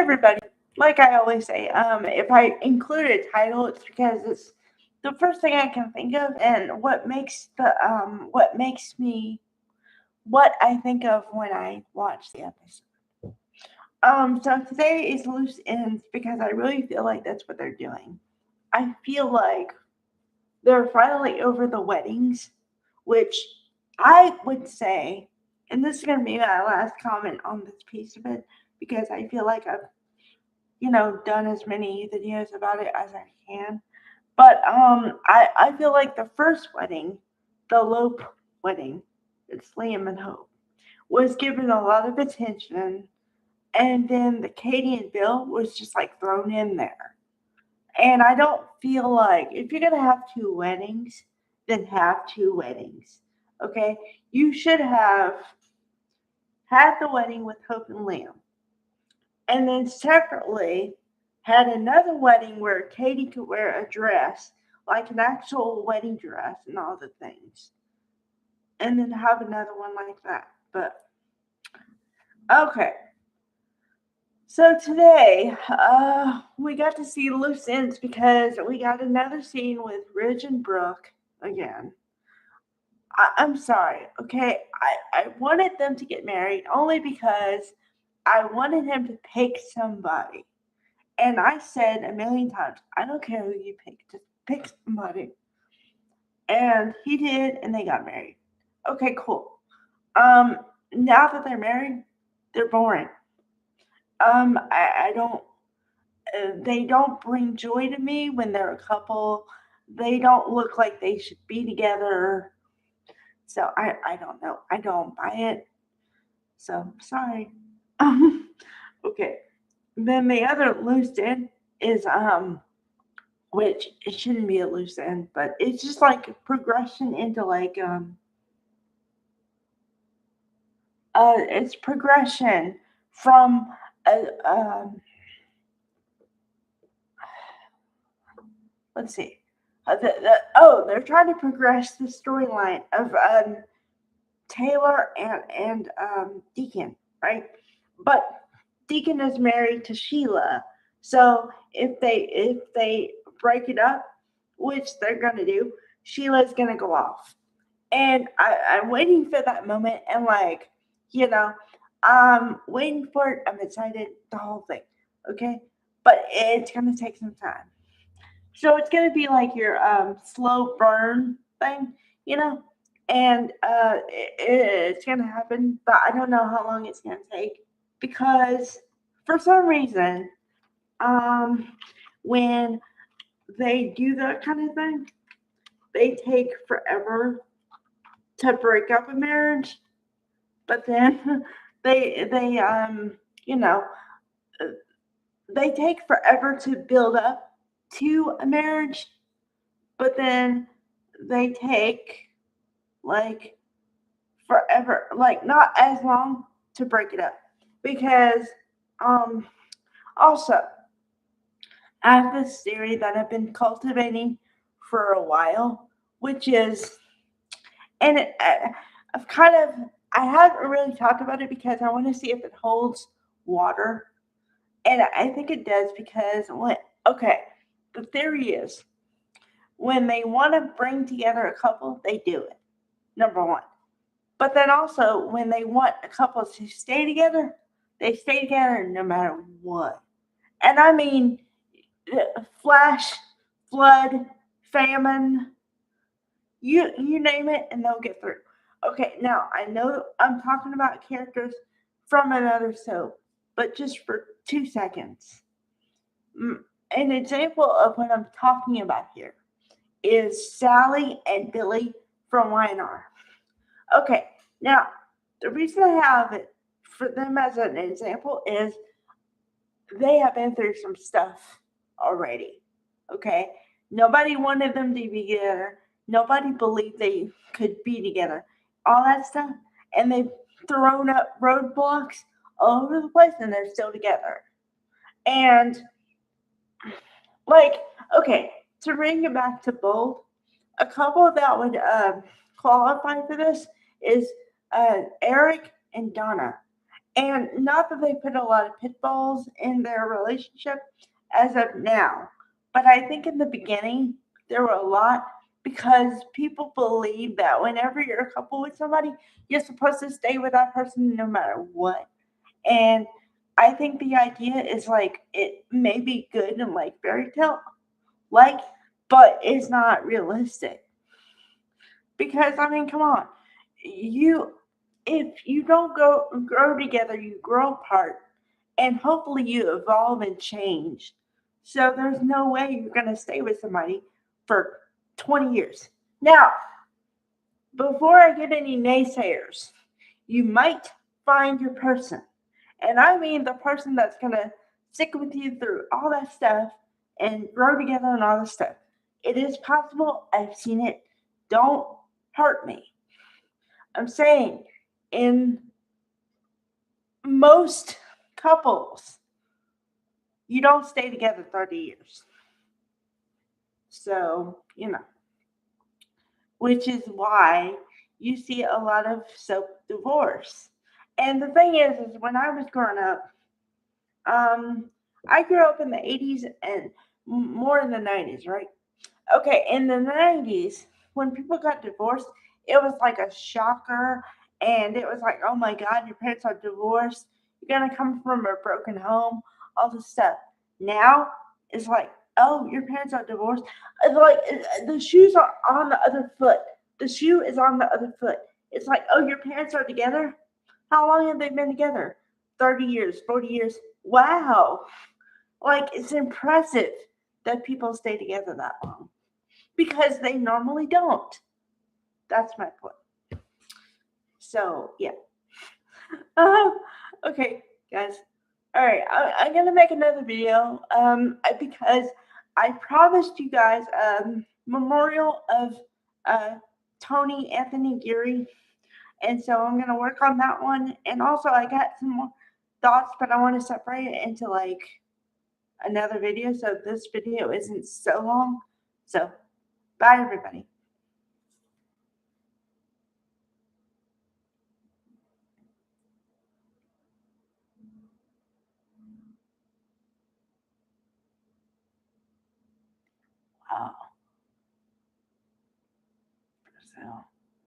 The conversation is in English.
everybody. Like I always say, if I include a title, it's because it's the first thing I can think of, and what I think of when I watch the episode. So today is loose ends because I really feel like that's what they're doing. I feel like they're finally over the weddings, which I would say, and this is going to be my last comment on this piece of it because I feel like I've done as many videos about it as I can. But I feel like the first wedding, the Lope wedding, it's Liam and Hope, was given a lot of attention, and then the Katie and Bill was just like thrown in there. And I don't feel like if you're gonna have two weddings, then have two weddings. Okay, you should have had the wedding with Hope and Liam, and then separately had another wedding where Katie could wear a dress, like an actual wedding dress and all the things, and then have another one like that. But okay, so today we got to see loose ends because we got another scene with Ridge and Brooke again. I'm sorry, okay? I wanted them to get married only because I wanted him to pick somebody. And I said a million times, I don't care who you pick, just pick somebody. And he did, and they got married. Okay, cool. Um, Now that they're married, they're boring. I don't. They don't bring joy to me when they're a couple. They don't look like they should be together. So I don't know. I don't buy it. So sorry. Okay. Then the other loose end is which it shouldn't be a loose end, but it's just like a progression into like it's progression from a let's see. They're trying to progress the storyline of Taylor and Deacon, right? But Deacon is married to Sheila, so if they break it up, which they're gonna do, Sheila's gonna go off, and I'm waiting for that moment, and like you know, I'm waiting for it. I'm excited, the whole thing, okay? But it's gonna take some time. So it's gonna be like your slow burn thing, you know, and it's gonna happen, but I don't know how long it's gonna take because for some reason, um, when they do that kind of thing, they take forever to break up a marriage, but then they you know uh, they take forever to build up to a marriage, but then they take like forever, like not as long to break it up. Because um also I have this theory that I've been cultivating for a while, which is and I've kind of I haven't really talked about it because I want to see if it holds water, and I think it does because when okay, the theory is when they want to bring together a couple, they do it. Number one. But then also, when they want a couple to stay together, they stay together no matter what. And I mean, flash, flood, famine, you name it, and they'll get through. Okay, now I know I'm talking about characters from another soap, but just for 2 seconds. An example of what I'm talking about here is Sally and Billy from YNR. Okay, now the reason I have it for them as an example is they have been through some stuff already. Okay, nobody wanted them to be together. Nobody believed they could be together. All that stuff, and they've thrown up roadblocks all over the place, and they're still together. And like, okay, to bring it back to bold, a couple that would qualify for this is Eric and Donna. And not that they put a lot of pitfalls in their relationship as of now, but I think in the beginning there were a lot because people believe that whenever you're a couple with somebody, you're supposed to stay with that person no matter what. And I think the idea is like it may be good and like fairy tale like, but it's not realistic. Because I mean, come on, you if you don't go grow together, you grow apart, and hopefully you evolve and change. So there's no way you're gonna stay with somebody for 20 years. Now, before I get any naysayers, you might find your person. And I mean the person that's gonna stick with you through all that stuff and grow together and all this stuff. It is possible. I've seen it. Don't hurt me. I'm saying in most couples, you don't stay together 30 years. So, which is why you see a lot of self divorce. And the thing is when I was growing up, I grew up in the 80s and more in the 90s, right? Okay, in the 90s, when people got divorced, it was like a shocker. And it was like, oh my God, your parents are divorced. You're going to come from a broken home, all this stuff. Now, it's like, oh, your parents are divorced. It's like the shoes are on the other foot. The shoe is on the other foot. It's like, oh, your parents are together? How long have they been together? 30 years, 40 years. Wow. Like, it's impressive that people stay together that long because they normally don't. That's my point. So, yeah. Uh, okay, guys. All right, I'm gonna make another video because I promised you guys memorial of uh, Tony Anthony Geary, and so I'm gonna work on that one. And also, I got some more thoughts, but I want to separate it into like another video so this video isn't so long. So, bye everybody. Wow. So.